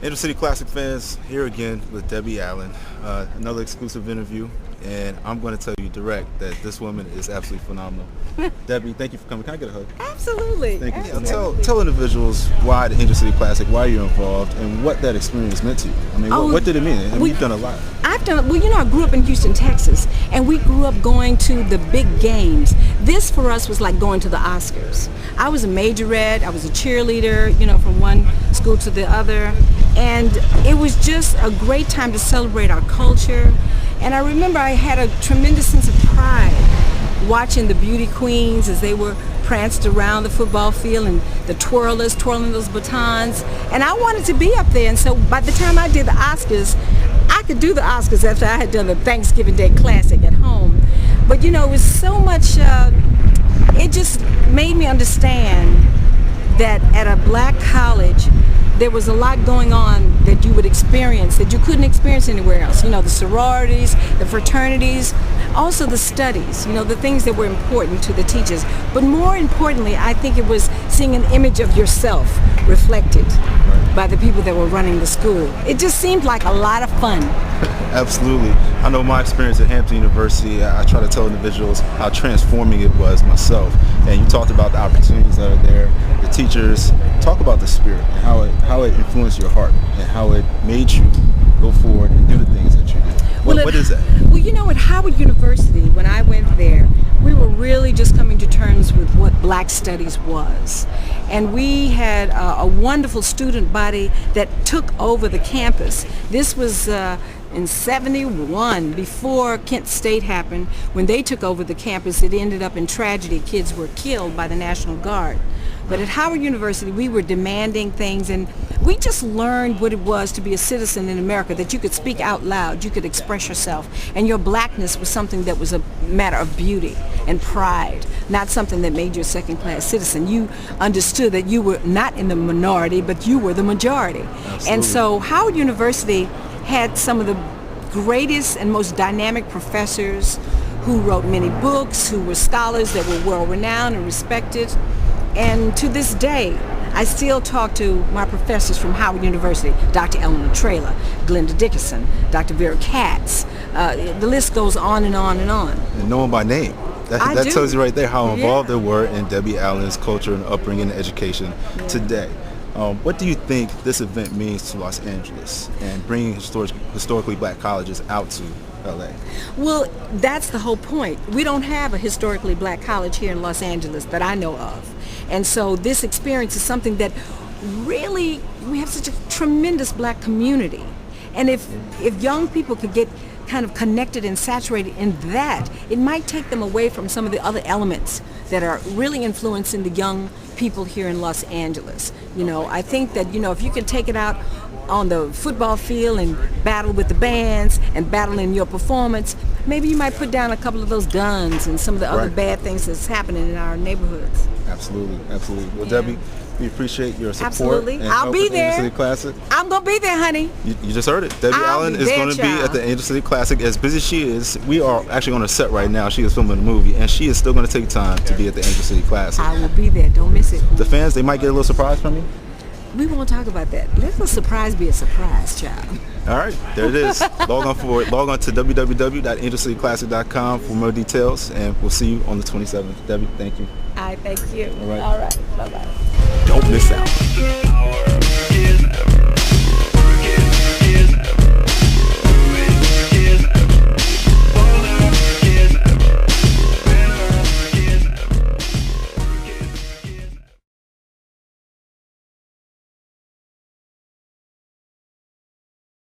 Angel City Classic fans, here again with Debbie Allen. Another exclusive interview, and I'm going to tell you direct that this woman is absolutely phenomenal. Debbie, thank you for coming. Can I get a hug? Absolutely. Thank you. Absolutely. Tell individuals why the Angel City Classic, why you're involved, and what that experience meant to you. I mean, what did it mean? And you've done a lot. I grew up in Houston, Texas, and we grew up going to the big games. This for us was like going to the Oscars. I was a majorette, I was a cheerleader, from one school to the other, and it was just a great time to celebrate our culture. And I remember I had a tremendous sense of pride watching the beauty queens as they were pranced around the football field and the twirlers twirling those batons. And I wanted to be up there. And so by the time I did the Oscars, I could do the Oscars after I had done the Thanksgiving Day Classic at home. But it was so much, it just made me understand that at a black college, there was a lot going on that you would experience that you couldn't experience anywhere else. The sororities, the fraternities, also the studies, the things that were important to the teachers. But more importantly, I think it was seeing an image of yourself reflected by the people that were running the school. It just seemed like a lot of fun. Absolutely. I know my experience at Hampton University, I try to tell individuals how transforming it was myself. And you talked about the opportunities that are there, the teachers. Talk about the spirit and how it influenced your heart and how it made you go forward and do the things that you did. What is that? Well, at Howard University, when I went there, we were really just coming to terms with what Black Studies was. And we had a wonderful student body that took over the campus. This was in '71, before Kent State happened. When they took over the campus, it ended up in tragedy. Kids were killed by the National Guard. But at Howard University, we were demanding things, and we just learned what it was to be a citizen in America, that you could speak out loud, you could express yourself, and your blackness was something that was a matter of beauty and pride, not something that made you a second-class citizen. You understood that you were not in the minority, but you were the majority. Absolutely. And so Howard University had some of the greatest and most dynamic professors who wrote many books, who were scholars that were well-renowned and respected. And to this day, I still talk to my professors from Howard University, Dr. Eleanor Traylor, Glenda Dickerson, Dr. Vera Katz. The list goes on and on and on. And know them by name. That tells you right there how involved they were in Debbie Allen's culture and upbringing and education today. What do you think this event means to Los Angeles and bringing historically black colleges out to LA? Well, that's the whole point. We don't have a historically black college here in Los Angeles that I know of. And so this experience is something that really, we have such a tremendous black community. And if young people could get kind of connected and saturated in that, it might take them away from some of the other elements that are really influencing the young people here in Los Angeles. I think that, if you can take it out on the football field and battle with the bands and battle in your performance, maybe you might put down a couple of those guns and some of the other bad things that's happening in our neighborhoods. Absolutely. Well, yeah. Debbie, we appreciate your support. Absolutely. I'll be there. Angel City Classic. I'm going to be there, honey. You just heard it. Debbie Allen is going to be at the Angel City Classic. As busy as she is, we are actually on a set right now. She is filming a movie, and she is still going to take time to be at the Angel City Classic. I will be there. Don't miss it. The fans, they might get a little surprise from you. We won't talk about that. Let the surprise be a surprise, child. All right, there it is. Log on to www.angelcityclassic.com for more details, and we'll see you on the 27th. Debbie, thank you. Thank you. All right. All right. Bye-bye. Don't miss out.